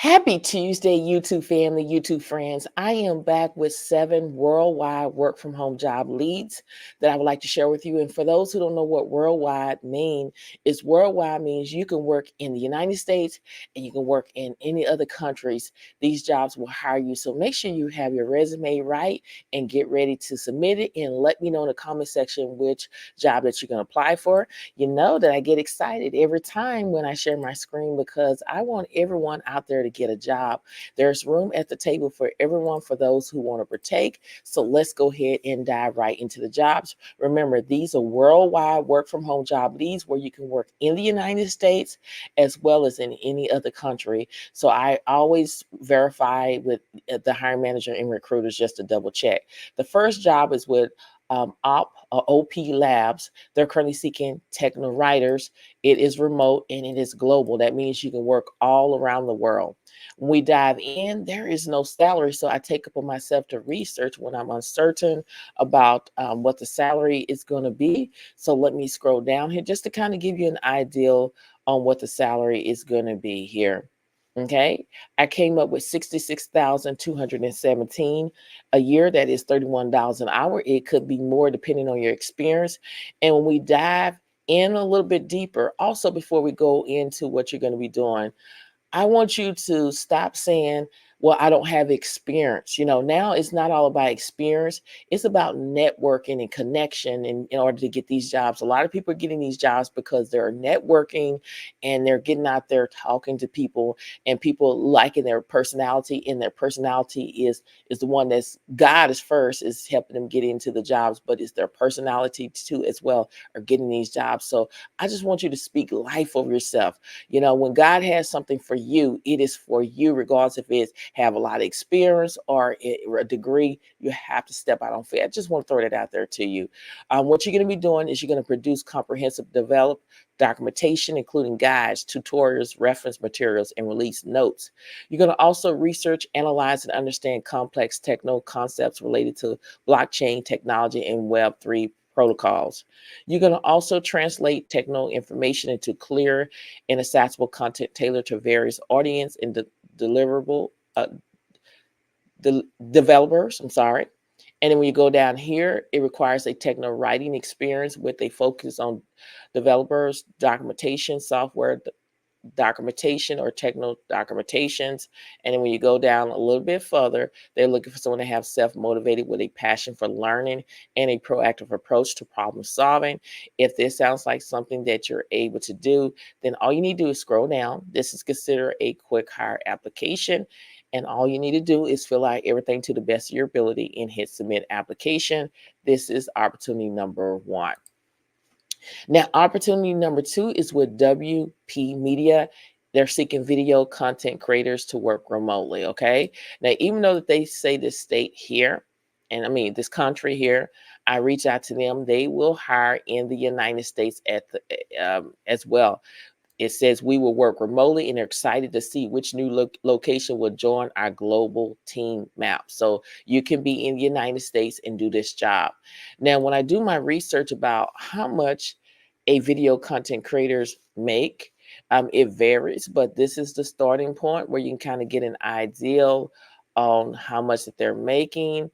Happy Tuesday, YouTube family, YouTube friends. I am back with 7 worldwide work from home job leads that I would like to share with you. And for those who don't know what worldwide is worldwide means you can work in the United States and you can work in any other countries. These jobs will hire you. So make sure you have your resume right and get ready to submit it and let me know in the comment section which job that you're going to apply for. You know that I get excited every time when I share my screen because I want everyone out there to get a job. There's room at the table for everyone for those who want to partake. So let's go ahead and dive right into the jobs. Remember, these are worldwide work from home job leads where you can work in the United States as well as in any other country. So I always verify with the hiring manager and recruiters just to double check. The first job is with OP Labs. They're currently seeking techno writers. It is remote and it is global. That means you can work all around the world. When we dive in, there is no salary. So I take upon myself to research when I'm uncertain about what the salary is going to be. So let me scroll down here just to kind of give you an idea on what the salary is going to be here. Okay, I came up with 66,217 a year. That is $31 an hour. It could be more depending on your experience. And when we dive in a little bit deeper, also before we go into what you're going to be doing, I want you to stop saying, well, I don't have experience. Now it's not all about experience. It's about networking and connection in order to get these jobs. A lot of people are getting these jobs because they're networking and they're getting out there talking to people and people liking their personality. And their personality is the one that's God is first, is helping them get into the jobs, but it's their personality too as well are getting these jobs. So I just want you to speak life over yourself. When God has something for you, it is for you, regardless if it's have a lot of experience or a degree. You have to step out on faith. I just want to throw that out there to you. What you're going to be doing is you're going to produce comprehensive develop documentation, including guides, tutorials, reference materials, and release notes. You're going to also research, analyze, and understand complex techno concepts related to blockchain technology and Web3 protocols. You're going to also translate techno information into clear and accessible content tailored to various audience and deliverable developers. I'm sorry. And then when you go down here, it requires a techno writing experience with a focus on developers, documentation, software documentation or techno documentations. And then when you go down a little bit further, they're looking for someone to have self-motivated with a passion for learning and a proactive approach to problem solving. If this sounds like something that you're able to do, then all you need to do is scroll down. This is considered a quick hire application. And all you need to do is fill out everything to the best of your ability and hit submit application. This is opportunity number one. Now, opportunity number two is with WP Media. They're seeking video content creators to work remotely. Okay. Now, even though that they say this state here, and I mean this country here, I reach out to them. They will hire in the United States as well. It says we will work remotely and are excited to see which new location will join our global team map. So you can be in the United States and do this job. Now, when I do my research about how much a video content creators make, it varies, but this is the starting point where you can kind of get an idea on how much that they're making.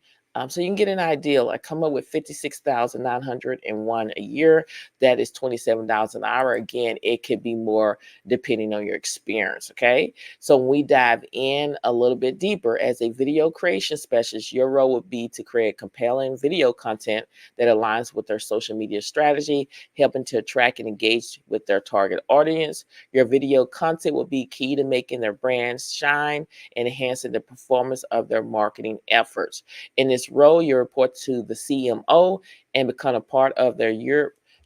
So you can get an idea. I come up with 56,901 a year. That is $27 an hour. Again, it could be more depending on your experience. Okay. So when we dive in a little bit deeper, as a video creation specialist, your role would be to create compelling video content that aligns with their social media strategy, helping to attract and engage with their target audience. Your video content will be key to making their brands shine and enhancing the performance of their marketing efforts. In this role, you report to the CMO and become a part of their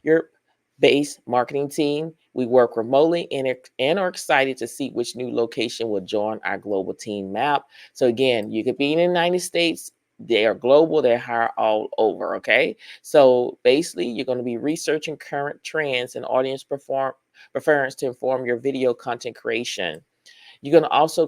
Europe-based marketing team. We work remotely and are excited to see which new location will join our global team map. So again, you could be in the United States. They are global. They hire all over. Okay. So basically, you're going to be researching current trends and audience preference to inform your video content creation. You're going to also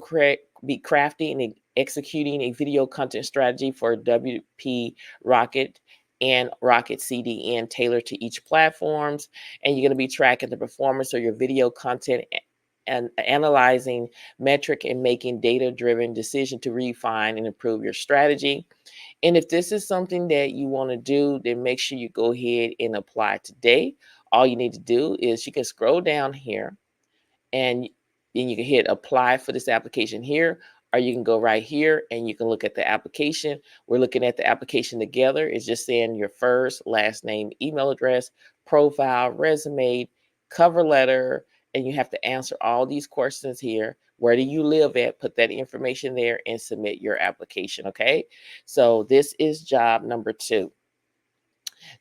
be crafting and executing a video content strategy for WP Rocket and Rocket CDN tailored to each platforms. And you're going to be tracking the performance of your video content and analyzing metric and making data-driven decision to refine and improve your strategy. And if this is something that you want to do, then make sure you go ahead and apply today. All you need to do is you can scroll down here and then you can hit apply for this application here, or you can go right here and you can look at the application. We're looking at the application together. It's just saying your first, last name, email address, profile, resume, cover letter, and you have to answer all these questions here. Where do you live at? Put that information there and submit your application, okay? So this is job number 2.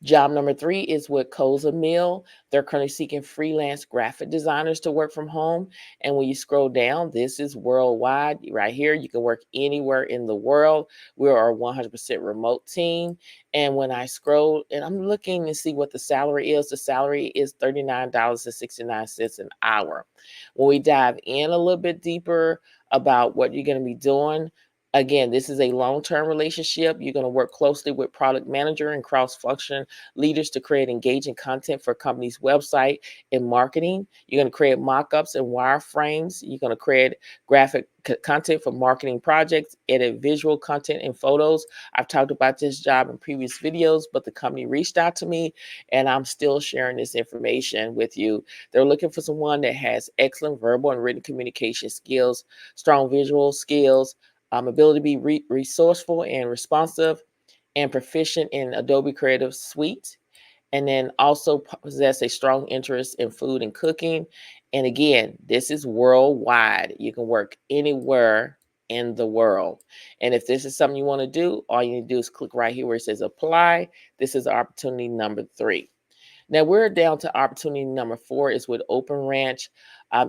Job number 3 is with CozyMeal. They're currently seeking freelance graphic designers to work from home. And when you scroll down, this is worldwide. Right here, you can work anywhere in the world. We are a 100% remote team. And when I scroll and I'm looking to see what the salary is, the salary is $39.69 an hour. When we dive in a little bit deeper about what you're going to be doing, again, this is a long-term relationship. You're going to work closely with product manager and cross-function leaders to create engaging content for a company's website and marketing. You're going to create mock-ups and wireframes. You're going to create graphic content for marketing projects, edit visual content and photos. I've talked about this job in previous videos, but the company reached out to me and I'm still sharing this information with you. They're looking for someone that has excellent verbal and written communication skills, strong visual skills, ability to be resourceful and responsive, and proficient in Adobe Creative Suite, and then also possess a strong interest in food and cooking. And again, this is worldwide. You can work anywhere in the world. And if this is something you want to do, all you need to do is click right here where it says apply. This is opportunity number 3. Now we're down to opportunity number 4 is with Open Ranch.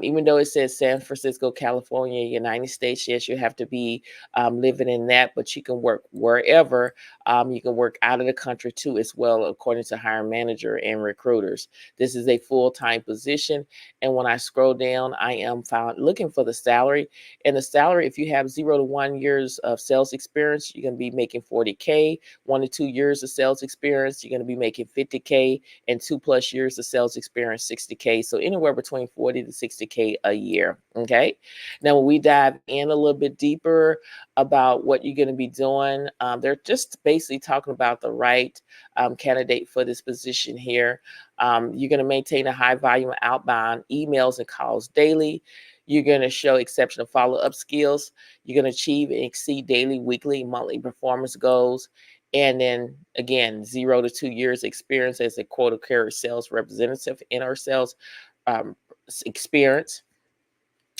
Even though it says San Francisco, California, United States, yes, you have to be living in that, but you can work wherever. You can work out of the country too, as well, according to hiring manager and recruiters. This is a full-time position. And when I scroll down, I am found looking for the salary. And the salary, if you have 0 to 1 years of sales experience, you're going to be making 40K. 1 to 2 years of sales experience, you're going to be making 50K, and 2+ years of sales experience, 60K. So anywhere between 40 to 60K a year. Okay. Now, when we dive in a little bit deeper about what you're going to be doing, they're just basically talking about the right candidate for this position here. You're going to maintain a high volume of outbound emails and calls daily. You're going to show exceptional follow-up skills. You're going to achieve and exceed daily, weekly, monthly performance goals. And then again, 0 to 2 years experience as a quota carrier sales representative in our sales um, experience.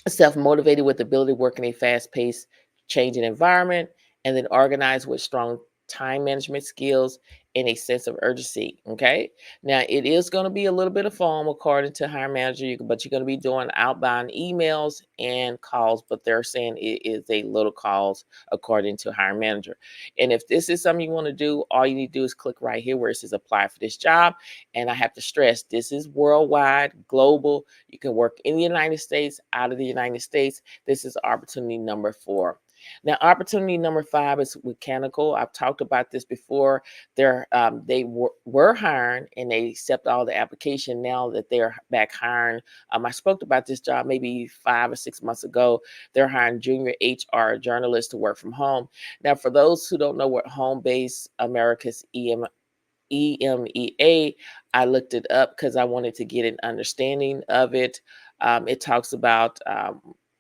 Self-motivated with the ability to work in a fast-paced, changing environment, and then organized with strong time management skills and a sense of urgency. Okay. Now it is going to be a little bit of foam according to hiring manager, but you're going to be doing outbound emails and calls, but they're saying it is a little calls according to hiring manager. And if this is something you want to do, all you need to do is click right here where it says apply for this job. And I have to stress, this is worldwide, global. You can work in the United States, out of the United States. This is opportunity number 4. Now, opportunity number 5 is with Canonical. I've talked about this before. They were hiring and they accept all the application now that they're back hiring. I spoke about this job maybe 5 or 6 months ago. They're hiring junior HR journalists to work from home. Now, for those who don't know what Home Base America's EMEA, I looked it up because I wanted to get an understanding of it. It talks about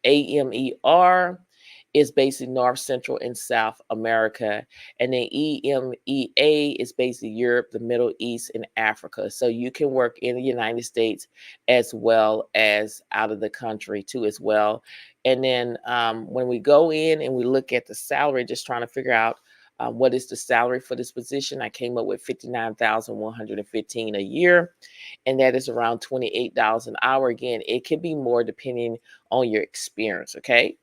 AMER is basically North, Central, and South America. And then EMEA is basically Europe, the Middle East, and Africa. So you can work in the United States as well as out of the country too as well. And then when we go in and we look at the salary, just trying to figure out what is the salary for this position, I came up with 59,115 a year, and that is around $28 an hour. Again, it can be more depending on your experience. Okay.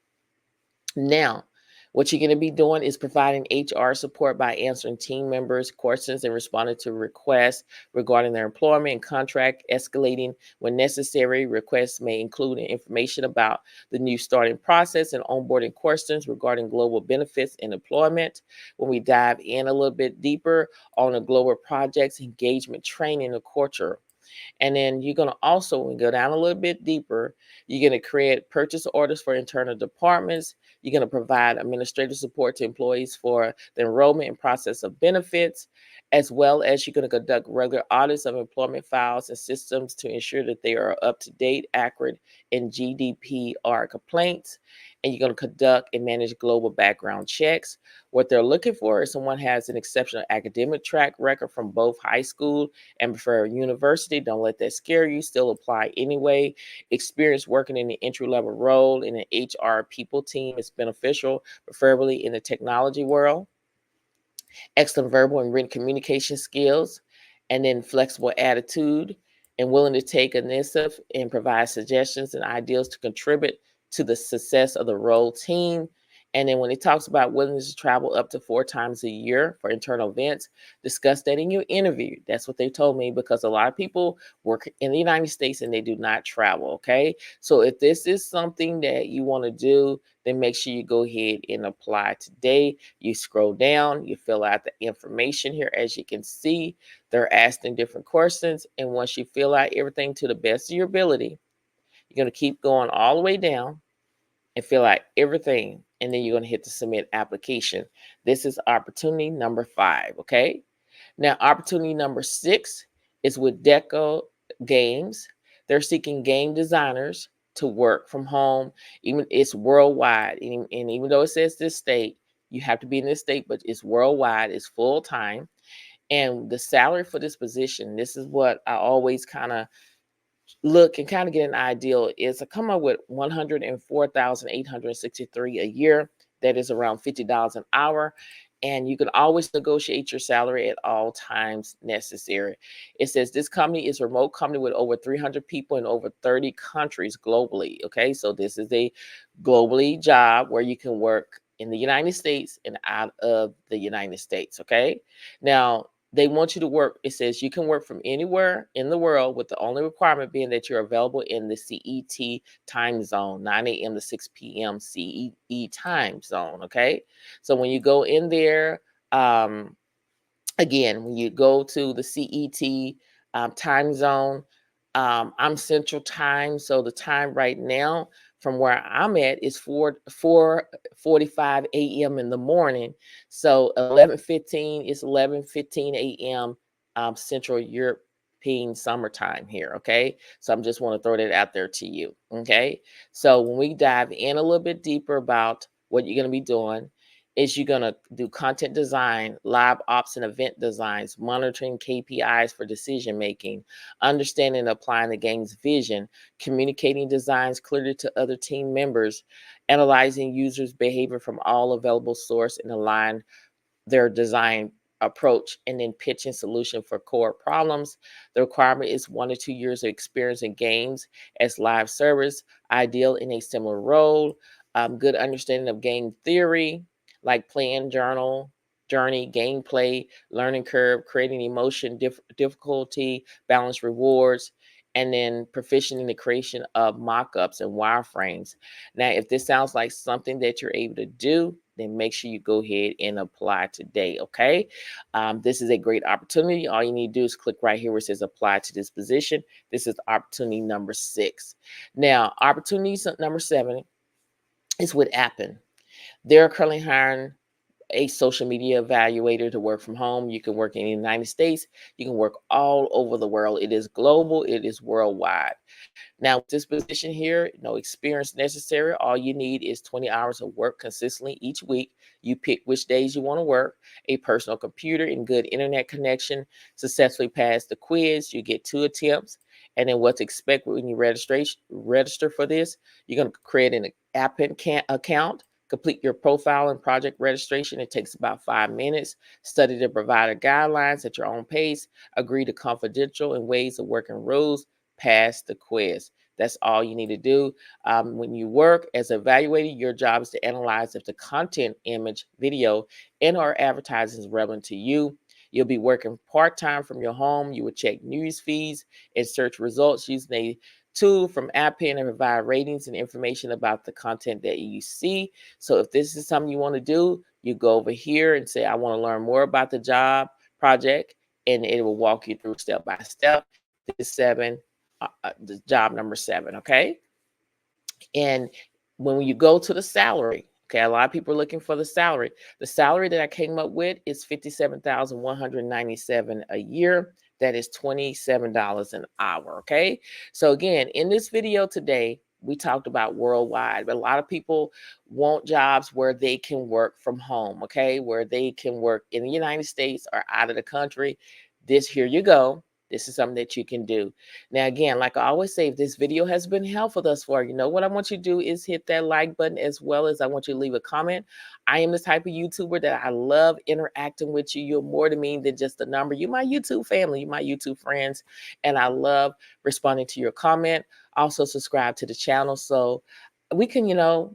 Now, what you're going to be doing is providing HR support by answering team members' questions and responding to requests regarding their employment and contract, escalating when necessary. Requests may include information about the new starting process and onboarding questions regarding global benefits and employment. When we dive in a little bit deeper on the global projects, engagement, training, and culture. And then you're going to also, when you go down a little bit deeper, you're going to create purchase orders for internal departments. You're going to provide administrative support to employees for the enrollment and process of benefits, as well as you're going to conduct regular audits of employment files and systems to ensure that they are up to date, accurate, and GDPR complaints. And you're going to conduct and manage global background checks. What they're looking for is someone who has an exceptional academic track record from both high school and prefer university. Don't let that scare you. Still apply anyway. Experience working in the entry level role in an HR people team is beneficial, preferably in the technology world. Excellent verbal and written communication skills, and then flexible attitude and willing to take initiative and provide suggestions and ideas to contribute to the success of the role team. And then when it talks about willingness to travel up to 4 times a year for internal events, discuss that in your interview. That's what they told me, because a lot of people work in the United States and they do not travel. Okay. So if this is something that you want to do, then make sure you go ahead and apply today. You scroll down, you fill out the information here. As you can see, they're asking different questions. And once you fill out everything to the best of your ability, you're going to keep going all the way down and fill out everything. And then you're going to hit the submit application. This is opportunity number 5. Okay. Now, opportunity number 6 is with Deca Games. They're seeking game designers to work from home. Even it's worldwide, and even though it says this state, you have to be in this state, but it's worldwide. It's full time, and the salary for this position. This is what I always kind of look and kind of get an idea is to come up with 104,863 a year. That is around $50 an hour. And you can always negotiate your salary at all times necessary. It says this company is a remote company with over 300 people in over 30 countries globally. Okay, so this is a globally job where you can work in the United States and out of the United States. Okay, now they want you to work. It says you can work from anywhere in the world, with the only requirement being that you're available in the CET time zone, 9 a.m. to 6 p.m. CET time zone. Okay. So when you go in there, um, again, when you go to the CET time zone, I'm Central Time, so the time right now from where I'm at is 4:45 a.m. in the morning. So 11:15 is 11:15 a.m. Central European summertime here. Okay, so I'm just want to throw that out there to you. Okay, so when we dive in a little bit deeper about what you're going to be doing, is you're going to do content design, live ops and event designs, monitoring KPIs for decision making, understanding and applying the game's vision, communicating designs clearly to other team members, analyzing users' behavior from all available source and align their design approach, and then pitching solution for core problems. The requirement is 1 to 2 years of experience in games as live service, ideal in a similar role, good understanding of game theory, like plan, journey, gameplay, learning curve, creating emotion, difficulty, balance rewards, and then proficient in the creation of mock-ups and wireframes. Now, if this sounds like something that you're able to do, then make sure you go ahead and apply today. Okay. This is a great opportunity. All you need to do is click right here where it says apply to this position. This is opportunity number 6. Now, opportunity number 7 is with Appen. They're currently hiring a social media evaluator to work from home. You can work in the United States. You can work all over the world. It is global. It is worldwide. Now, with this position here, no experience necessary. All you need is 20 hours of work consistently each week. You pick which days you want to work, a personal computer and good internet connection, successfully pass the quiz. You get 2 attempts. And then what to expect when you register for this, you're going to create an Appen account, complete your profile and project registration. It takes about 5 minutes. Study the provider guidelines at your own pace. Agree to confidential and ways of working rules. Pass the quiz. That's all you need to do. When you work as an evaluator, your job is to analyze if the content, image, video, and/or advertising is relevant to you. You'll be working part-time from your home. You will check news feeds and search results using a tool from Appen and provide ratings and information about the content that you see. So if this is something you want to do, you go over here and say, I want to learn more about the job project, and it will walk you through step by step. this 7, the job number 7, okay? And when you go to the salary, okay, a lot of people are looking for the salary. The salary that I came up with is 57,197 a year. That is $27 an hour. Okay. So again, in this video today, we talked about worldwide, but a lot of people want jobs where they can work from home, okay, where they can work in the United States or out of the country. Here you go. This is something that you can do. Now, again, like I always say, if this video has been helpful thus far, you know what I want you to do is hit that like button, as well as I want you to leave a comment. I am the type of YouTuber that I love interacting with you. You're more to me than just a number. You're my YouTube family, you're my YouTube friends, and I love responding to your comment. Also, subscribe to the channel so we can,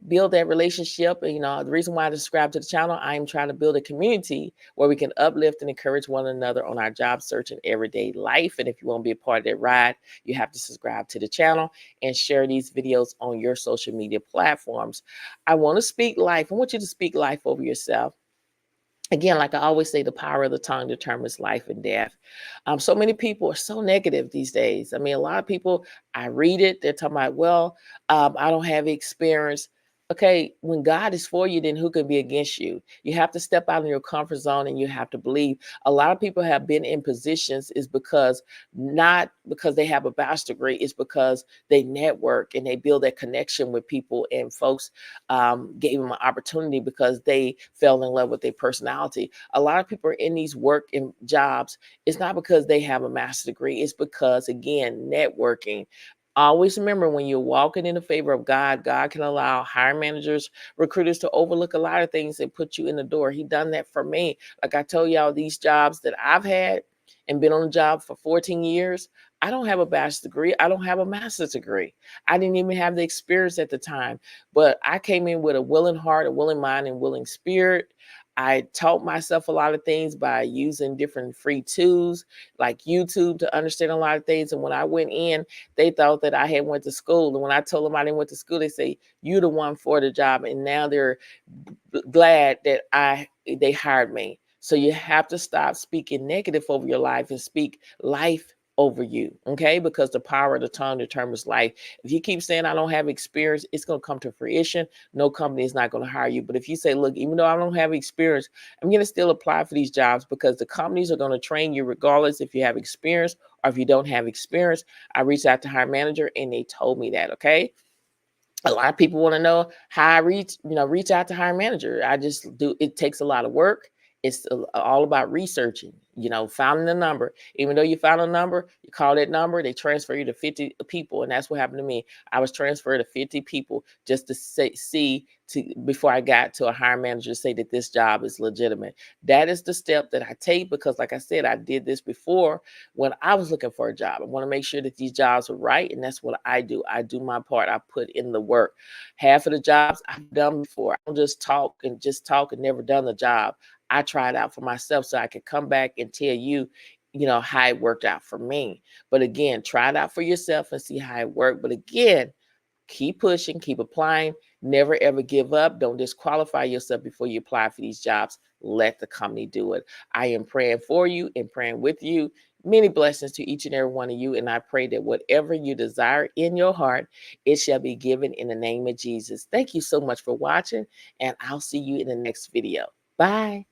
build that relationship. And, the reason why I subscribe to the channel, I am trying to build a community where we can uplift and encourage one another on our job search and everyday life. And if you want to be a part of that ride, you have to subscribe to the channel and share these videos on your social media platforms. I want to speak life. I want you to speak life over yourself. Again, like I always say, the power of the tongue determines life and death. So many people are so negative these days. I mean, a lot of people, I read it, they're talking about, well, I don't have experience. Okay, when God is for you, then who can be against you? You have to step out of your comfort zone and you have to believe. A lot of people have been in positions is because not because they have a bachelor's degree, it's because they network and they build that connection with people, and folks gave them an opportunity because they fell in love with their personality. A lot of people are in these work and jobs. It's not because they have a master's degree. It's because, again, networking. Always remember, when you're walking in the favor of God, God can allow hiring managers, recruiters to overlook a lot of things and put you in the door. He done that for me. Like I told y'all, these jobs that I've had and been on the job for 14 years, I don't have a bachelor's degree. I don't have a master's degree. I didn't even have the experience at the time, but I came in with a willing heart, a willing mind, and willing spirit. I taught myself a lot of things by using different free tools like YouTube to understand a lot of things. And when I went in, they thought that I had went to school. And when I told them I didn't went to school, they say, "You're the one for the job." And now they're glad that they hired me. So you have to stop speaking negative over your life and speak life over you, okay? Because the power of the tongue determines life. If you keep saying, "I don't have experience," it's going to come to fruition. No company is not going to hire you. But if you say, "Look, even though I don't have experience, I'm going to still apply for these jobs," because the companies are going to train you regardless if you have experience or if you don't have experience. I reached out to hiring manager and they told me that, okay? A lot of people want to know how I reach out to hiring manager. I just do. It takes a lot of work. It's all about researching, finding the number. Even though you found a number, you call that number, they transfer you to 50 people. And that's what happened to me. I was transferred to 50 people just to before I got to a hiring manager to say that this job is legitimate. That is the step that I take because, like I said, I did this before when I was looking for a job. I want to make sure that these jobs are right. And that's what I do. I do my part. I put in the work. Half of the jobs I've done before. I don't just talk and never done the job. I tried out for myself so I could come back and tell you, how it worked out for me. But again, try it out for yourself and see how it worked. But again, keep pushing, keep applying, never ever give up. Don't disqualify yourself before you apply for these jobs. Let the company do it. I am praying for you and praying with you. Many blessings to each and every one of you. And I pray that whatever you desire in your heart, it shall be given in the name of Jesus. Thank you so much for watching, and I'll see you in the next video. Bye.